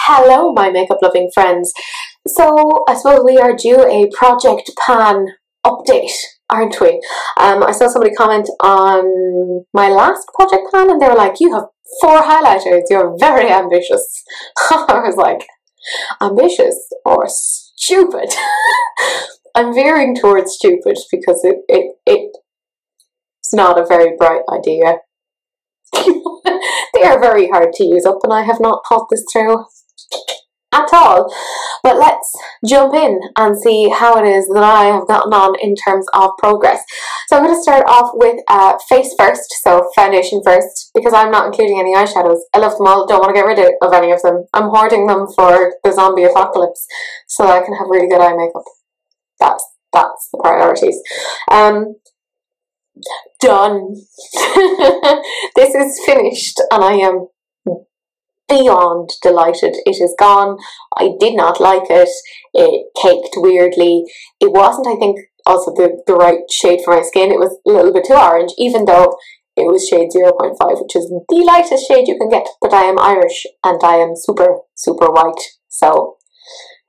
Hello, my makeup loving friends. So I suppose we are due a Project Pan update, aren't we? I saw somebody comment on my last Project Pan and they were like, you have 4 highlighters, you're very ambitious. I was like, ambitious or stupid? I'm veering towards stupid because it's not a very bright idea. They are very hard to use up and I have not thought this through at all. But let's jump in and see how it is that I have gotten on in terms of progress. So I'm going to start off with face first, so foundation first, because I'm not including any eyeshadows. I love them all, don't want to get rid of any of them. I'm hoarding them for the zombie apocalypse so that I can have really good eye makeup. That's the priorities. Done. This is finished and I am beyond delighted. It is gone. I did not like it. It caked weirdly. It wasn't, I think, also the right shade for my skin. It was a little bit too orange, even though it was shade 0.5, which is the lightest shade you can get. But I am Irish and I am super, super white. So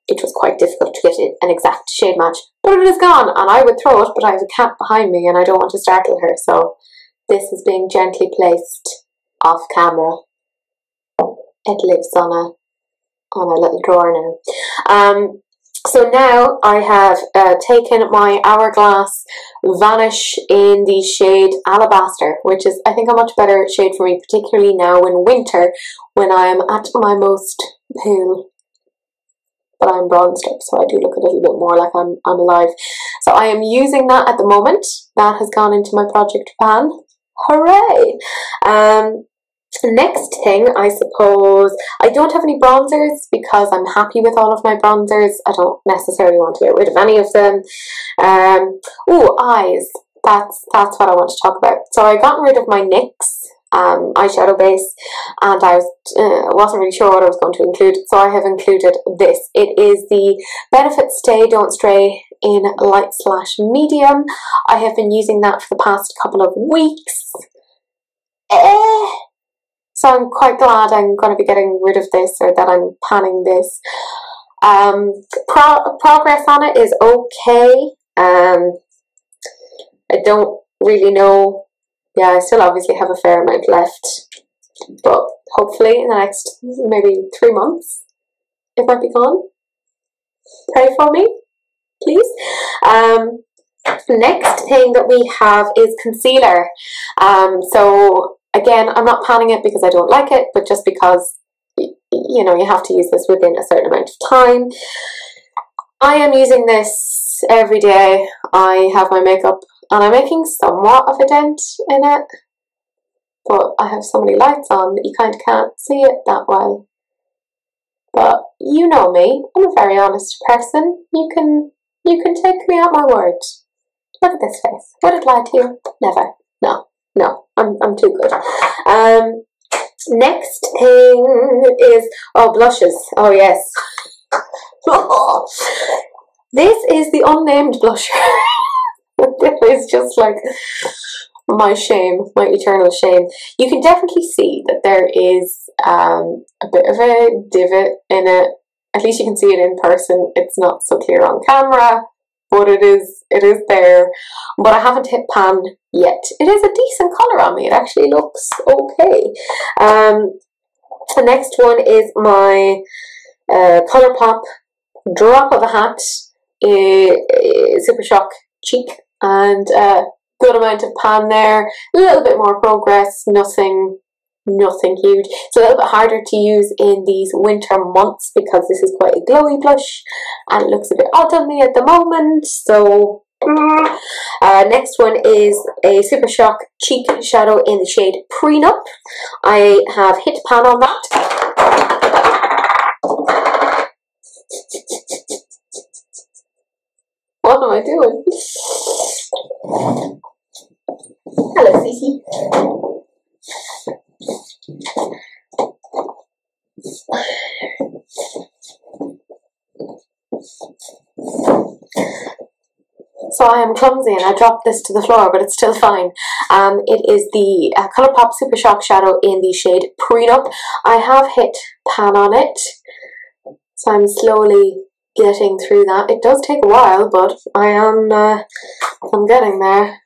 it was quite difficult to get an exact shade match. But it is gone and I would throw it, but I have a cat behind me and I don't want to startle her. So this is being gently placed off camera. It lives on a little drawer now. So now I have taken my Hourglass Vanish in the shade Alabaster, which is, I think, a much better shade for me, particularly now in winter when I am at my most pale. But I'm bronzed up, so I do look a little bit more like I'm alive. So I am using that at the moment. That has gone into my Project Pan. Hooray! Next thing, I suppose, I don't have any bronzers because I'm happy with all of my bronzers. I don't necessarily want to get rid of any of them. Oh, eyes. That's what I want to talk about. So I got rid of my NYX eyeshadow base and I wasn't really sure what I was going to include, so I have included this. It is the Benefit Stay Don't Stray in light/medium. I have been using that for the past couple of weeks. So I'm quite glad I'm going to be getting rid of this, or that I'm panning this. Progress on it is okay. I don't really know. Yeah, I still obviously have a fair amount left, but hopefully in the next maybe 3 months it might be gone. Pray for me, please. Next thing that we have is concealer. So again, I'm not panning it because I don't like it, but just because, you know, you have to use this within a certain amount of time. I am using this every day. I have my makeup and I'm making somewhat of a dent in it, but I have so many lights on that you kind of can't see it that well. But you know me, I'm a very honest person. You can take me at my word. Look at this face. Would it lie to you? Never. No, I'm too good. Next thing is, blushes. Oh yes. This is the unnamed blusher. It's just like my shame, my eternal shame. You can definitely see that there is a bit of a divot in it. At least you can see it in person. It's not so clear on camera, but it is there. But I haven't hit pan yet. It is a decent colour on me. It actually looks okay. The next one is my Colourpop Drop of a Hat Super Shock Cheek, and good amount of pan there. A little bit more progress. Nothing huge. It's a little bit harder to use in these winter months because this is quite a glowy blush and it looks a bit odd on me at the moment. So next one is a Super Shock Cheek Shadow in the shade Prenup. I have hit pan on that. What am I doing? Hello, Cece. So I am clumsy and I dropped this to the floor, but it's still fine. It is the Colourpop Super Shock Shadow in the shade Prenup. I have hit pan on it. So I'm slowly getting through that. It does take a while, but I'm getting there.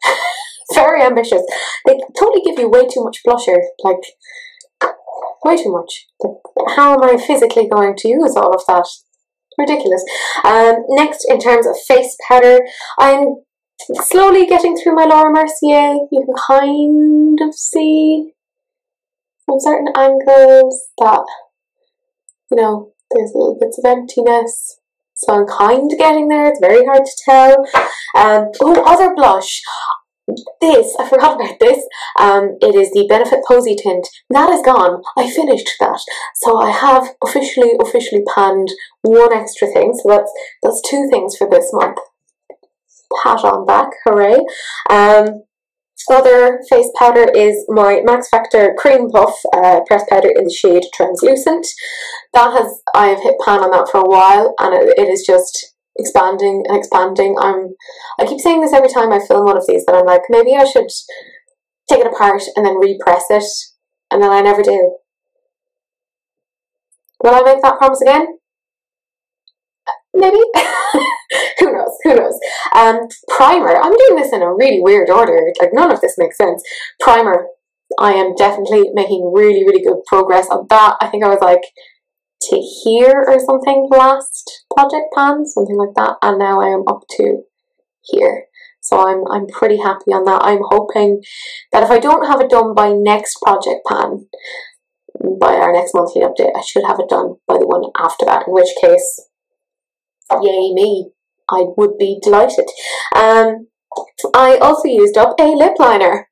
Very ambitious. They totally give you way too much blusher, like way too much. How am I physically going to use all of that? Ridiculous. Next, in terms of face powder, I'm slowly getting through my Laura Mercier. You can kind of see from certain angles that, you know, there's little bits of emptiness. So I'm kind of getting there. It's very hard to tell. Oh, other blush. This, I forgot about this. It is the Benefit Posy tint. That is gone. I finished that. So I have officially panned one extra thing. So that's two things for this month. Pat on back, hooray. Other face powder is my Max Factor Cream Puff press powder in the shade Translucent. I have hit pan on that for a while, and it is just expanding and expanding. I keep saying this every time I film one of these, that I'm like, maybe I should take it apart and then repress it, and then I never do. Will I make that promise again? Maybe. Who knows. Primer, I'm doing this in a really weird order, like none of this makes sense. Primer, I am definitely making really good progress on that. I think I was like to here or something last project pan, something like that, and now I am up to here. So I'm pretty happy on that. I'm hoping that if I don't have it done by next project pan, by our next monthly update, I should have it done by the one after that, in which case, yay me, I would be delighted. I also used up a lip liner.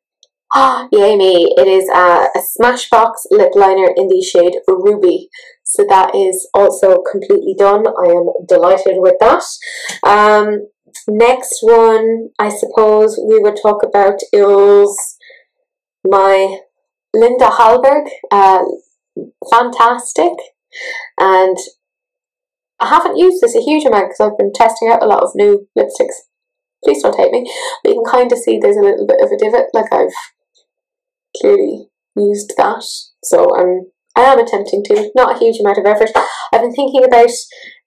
Yay me, it is a Smashbox lip liner in the shade Ruby. So that is also completely done. I am delighted with that. Next one, I suppose we would talk about is my Linda Hallberg, Fantastic. And I haven't used this a huge amount because I've been testing out a lot of new lipsticks. Please don't hate me. But you can kind of see there's a little bit of a divot, like I've clearly used that. So I am attempting to, not a huge amount of effort. I've been thinking about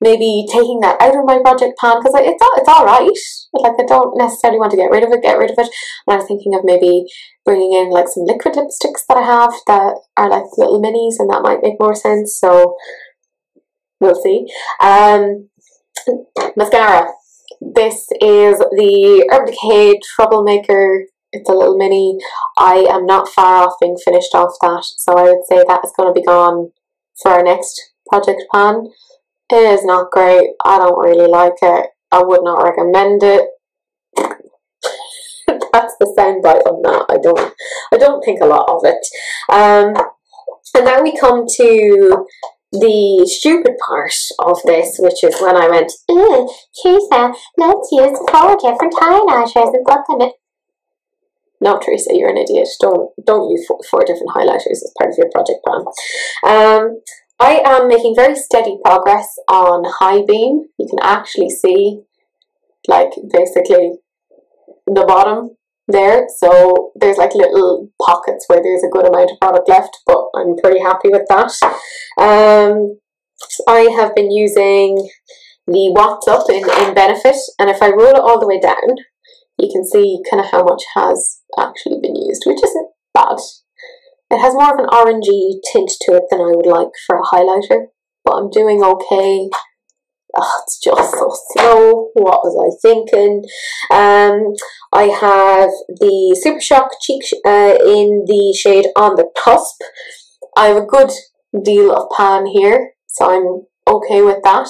maybe taking that out of my project pan because it's alright. Like I don't necessarily want to get rid of it. And I was thinking of maybe bringing in like some liquid lipsticks that I have that are like little minis, and that might make more sense. So we'll see. Mascara. This is the Urban Decay Troublemaker. It's a little mini. I am not far off being finished off that, so I would say that is going to be gone for our next project pan. It is not great. I don't really like it. I would not recommend it. That's the soundbite on that. I don't think a lot of it. And now we come to the stupid part of this, which is when I went, Teresa, let's use 4 different highlighters and put them in. No, Teresa, you're an idiot. Don't use 4 different highlighters as part of your project plan. I am making very steady progress on High Beam. You can actually see, like, basically the bottom there. So there's like little pockets where there's a good amount of product left, but I'm pretty happy with that. I have been using the What's Up in Benefit, and if I roll it all the way down, you can see kind of how much has actually been used, which isn't bad. It has more of an orangey tint to it than I would like for a highlighter, but I'm doing okay. It's just so slow. What was I thinking? I have the Super Shock cheek in the shade On the Cusp. I have a good deal of pan here, so I'm okay with that.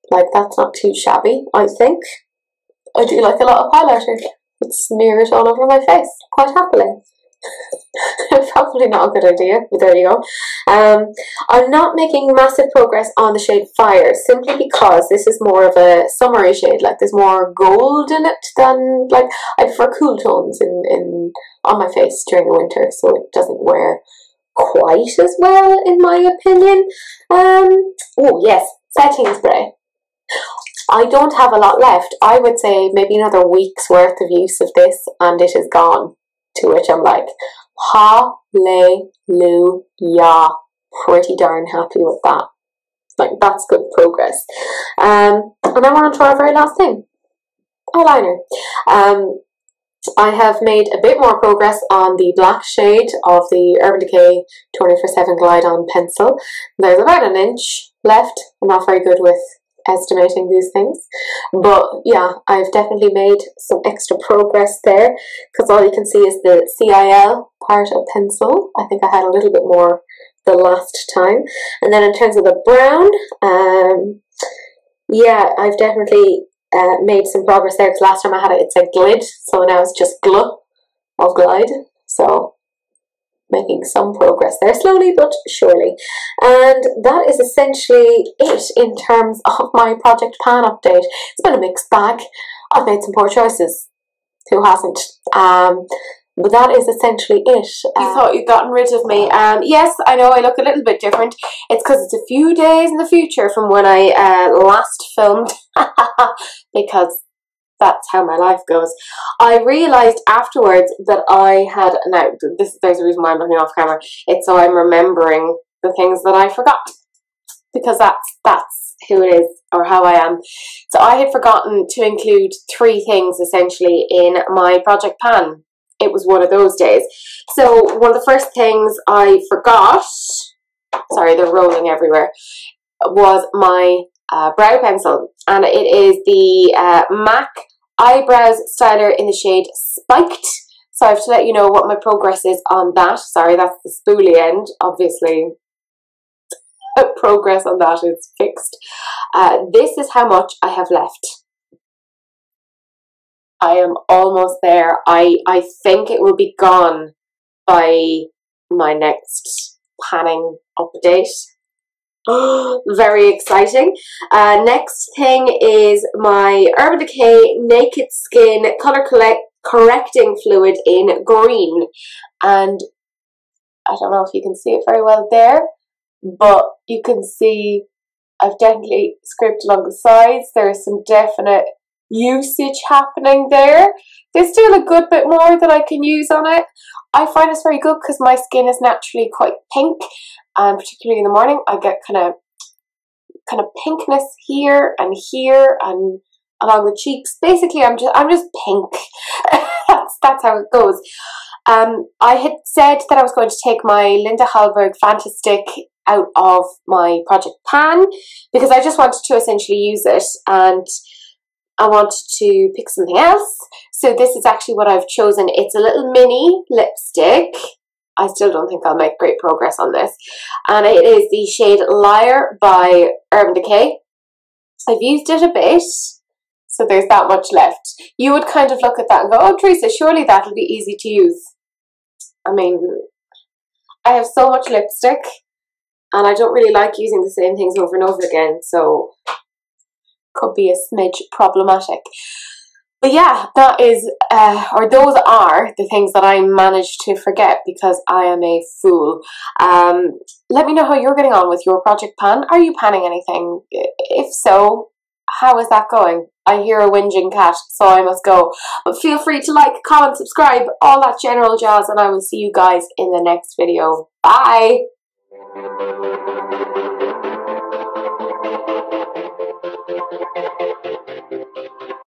Like, that's not too shabby, I think. I do like a lot of highlighter. I'd smear it all over my face, quite happily. Probably not a good idea, but there you go. I'm not making massive progress on the shade Fire, simply because this is more of a summery shade. Like, there's more gold in it than, like, I prefer cool tones on my face during the winter, so it doesn't wear quite as well, in my opinion. Oh yes, setting spray. I don't have a lot left. I would say maybe another week's worth of use of this and it is gone. To which I'm like, hallelujah. Pretty darn happy with that. Like, that's good progress. And then we're on to our very last thing. Eyeliner. I have made a bit more progress on the black shade of the Urban Decay 24/7 Glide On pencil. There's about an inch left. I'm not very good with estimating these things, but yeah, I've definitely made some extra progress there, because all you can see is the CIL part of pencil. I think I had a little bit more the last time. And then in terms of the brown, yeah, I've definitely made some progress there, because last time I had it, it said glid, so now it's just gl of glide. So making some progress there, slowly but surely. And that is essentially it in terms of my Project Pan update. It's been a mixed bag. I've made some poor choices. Who hasn't? But that is essentially it. You thought you'd gotten rid of me. Yes, I know I look a little bit different. It's because it's a few days in the future from when I last filmed. Because that's how my life goes. I realised afterwards that I had, now there's a reason why I'm looking off camera, it's so I'm remembering the things that I forgot, because that's who it is, or how I am. So I had forgotten to include 3 things essentially in my Project Pan. It was one of those days. So one of the first things I forgot, sorry, they're rolling everywhere, was my brow pencil, and it is the MAC Eyebrows Styler in the shade Spiked. So I have to let you know what my progress is on that. Sorry, that's the spoolie end. Obviously, progress on that is fixed. This is how much I have left. I am almost there. I think it will be gone by my next panning update. Very exciting. Next thing is my Urban Decay Naked Skin Color Correcting Fluid in green. And I don't know if you can see it very well there, but you can see I've definitely scraped along the sides. There's some definite usage happening there. There's still a good bit more that I can use on it. I find it's very good because my skin is naturally quite pink, and particularly in the morning I get kind of pinkness here and along the cheeks. Basically I'm just pink. that's how it goes. I had said that I was going to take my Linda Hallberg Fantastic out of my Project Pan because I just wanted to essentially use it, and I wanted to pick something else. So this is actually what I've chosen. It's a little mini lipstick. I still don't think I'll make great progress on this. And it is the shade Liar by Urban Decay. I've used it a bit, so there's that much left. You would kind of look at that and go, oh, Teresa, surely that'll be easy to use. I mean, I have so much lipstick, and I don't really like using the same things over and over again, so could be a smidge problematic. But yeah, that is, or those are the things that I managed to forget because I am a fool. Let me know how you're getting on with your Project Pan. Are you panning anything? If so, how is that going? I hear a whinging cat, so I must go. But feel free to like, comment, subscribe, all that general jazz, and I will see you guys in the next video. Bye!